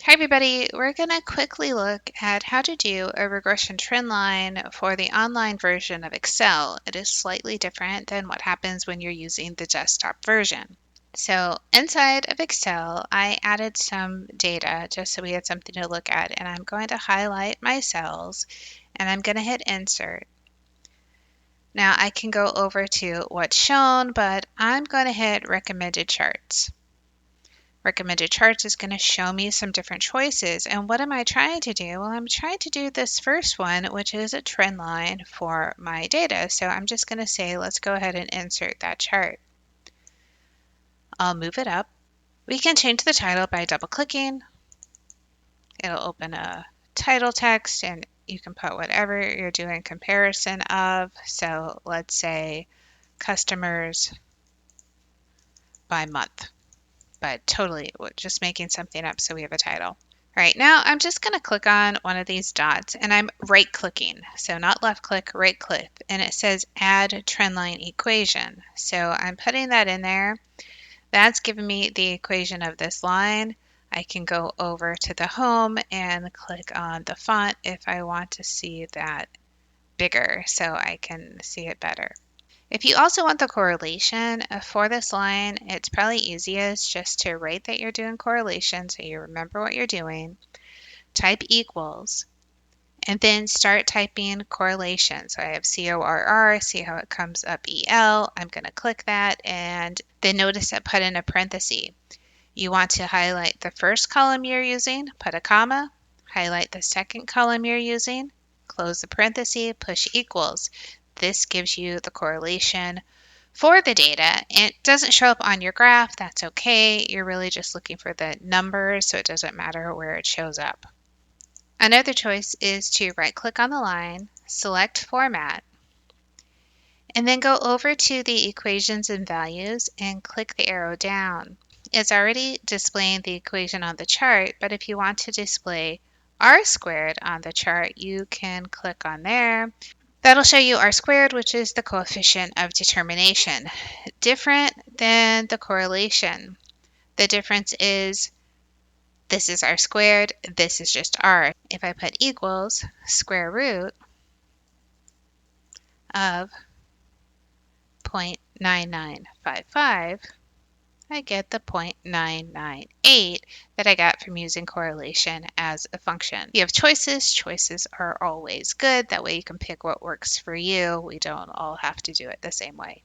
Hi everybody, we're going to quickly look at how to do a regression trend line for the online version of Excel. It is slightly different than what happens when you're using the desktop version. So inside of Excel, I added some data just so we had something to look at, and I'm going to highlight my cells and I'm going to hit insert. Now I can go over to what's shown, but I'm going to hit recommended charts. Recommended charts is going to show me some different choices. And what am I trying to do? Well, I'm trying to do this first one, which is a trend line for my data. So I'm just going to say, let's go ahead and insert that chart. I'll move it up. We can change the title by double clicking. It'll open a title text and you can put whatever you're doing comparison of. So let's say customers by month, but totally just making something up so we have a title. All right, now I'm just going to click on one of these dots and I'm right clicking. So not left click, right click, and it says add trendline equation. So I'm putting that in there. That's giving me the equation of this line. I can go over to the home and click on the font if I want to see that bigger so I can see it better. If you also want the correlation for this line, it's probably easiest just to write that you're doing correlation so you remember what you're doing. Type equals, and then start typing correlation. So I have CORR, see how it comes up EL. I'm going to click that, and then notice it put in a parenthesis. You want to highlight the first column you're using, put a comma, highlight the second column you're using, close the parenthesis, push equals. This gives you the correlation for the data. It doesn't show up on your graph, that's okay. You're really just looking for the numbers, so it doesn't matter where it shows up. Another choice is to right click on the line, select format, and then go over to the equations and values and click the arrow down. It's already displaying the equation on the chart, but if you want to display r squared on the chart, you can click on there. That'll show you r squared, which is the coefficient of determination. Different than the correlation. The difference is this is r squared, this is just r. If I put equals square root of 0.9955, I get the 0.998 that I got from using correlation as a function. You have choices. Choices are always good. That way you can pick what works for you. We don't all have to do it the same way.